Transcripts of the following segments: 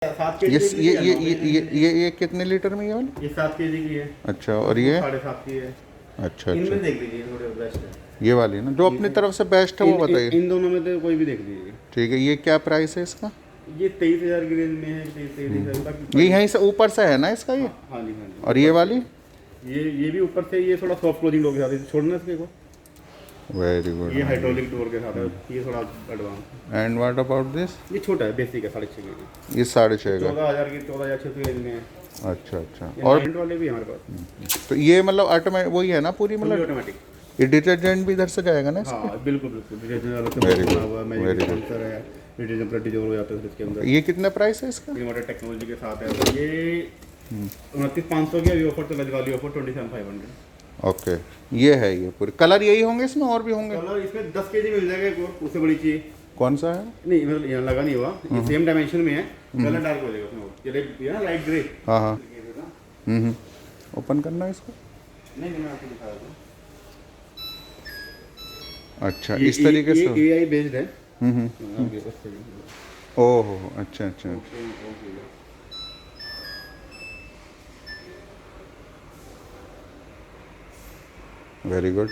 ये कितने लीटर में ये वाली? ये 7 kg की है। अच्छा, और ये 7.5 की है। अच्छा इनमें अच्छा, देख लीजिए थोड़े बेस्ट है। ये वाली ना जो अपनी तरफ से बेस्ट है वो बताइए। इन दोनों में तो कोई भी देख लीजिए। ठीक है, ये क्या प्राइस है इसका? ये 23,000 की रेंज में है। 23,000 ये यहीं से ऊपर से है ना इसका ये? हाँ जी हाँ जी। और ये वाली? ये भी ऊपर से, ये थोड़ा सॉफ्ट क्लोजिंग डोर के साथ है, छोड़ना इसके को। Very good. ये हाइड्रोलिक डोर के साथ है, ये थोड़ा advance. And what about this? ये छोटा है, बेसिक है, 6.5 kg। ये 6.5 का? 14,000 की, 14,600 रेंज में है। अच्छा अच्छा। और और वाले भी हमारे पास। तो ये मतलब ऑटोमेटिक वही है ना पूरी, मतलब ऑटोमेटिक। ये डिटर्जेंट भी इधर से जाएगा ना इसका? हाँ बिल्कुल बिल्कुल। Very good, very good. है, डिटर्जेंट प्रोटीजोर हो जाता है इसके अंदर। ये कितना प्राइस है इसका? ये मॉडल टेक्नोलॉजी के साथ है। ये 29,500 की अभी ऑफर चल रही वाली ऑफर 27,500। ओके, ये है ये पूरे कलर यही होंगे इसमें, और भी होंगे? कलर इसमें 10 kg मिल जाएगा, एक और उससे बड़ी चाहिए। कौन सा है? नहीं मतलब यहाँ लगा नहीं हुआ, ये सेम डायमेंशन में है। कलर डार्क हो जाएगा उसमें और ये ना लाइट ग्रे। हाँ हाँ। ओपन करना है इसको? नहीं मैं आपको दिखा रहा हूँ। अच्छा, इस तरीके से? ये AI बेस्ड है। ओहो, अच्छा अच्छा। Very good.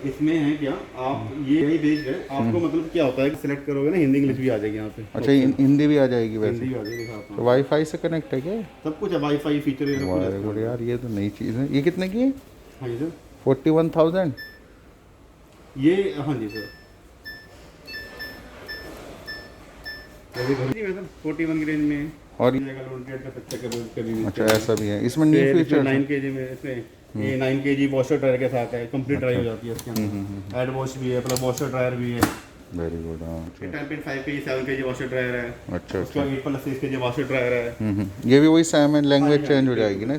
इसमें है क्या, आप ये AI बेस्ड है, आपको मतलब क्या होता है कि सिलेक्ट करोगे ना, हिंदी इंग्लिश भी आ जाएगी यहाँ पे। अच्छा, हिंदी भी आ जाएगी वैसे? हिंदी भी आ जाएगी, दिखाता हूँ। तो वाईफाई से कनेक्ट है क्या? सब कुछ है, वाईफाई फीचर ये सब कुछ वेरी गुड यार, ये तो नई चीज़ है। ये कितने की है? हाँ जी सर। 41,000? ये हाँ जी सर। 41 की रेंज में है। और अच्छा, ऐसा भी है इसमें न्यू फीचर? 9 kg में इसमें ये 9 kg वॉशर ड्रायर के साथ है, कंप्लीट ड्राई हो जाती है इसके अंदर। हेड वॉश भी है, प्लस वॉशर ड्रायर भी है। Very good. हाँ, 10.5 kg 7 kg वॉशर ड्रायर है। अच्छा उसका 8 + 6 kg वॉशर ड्रायर है। ये भी वही सेम है, लैंग्वेज चेंज हो जाएगी ना?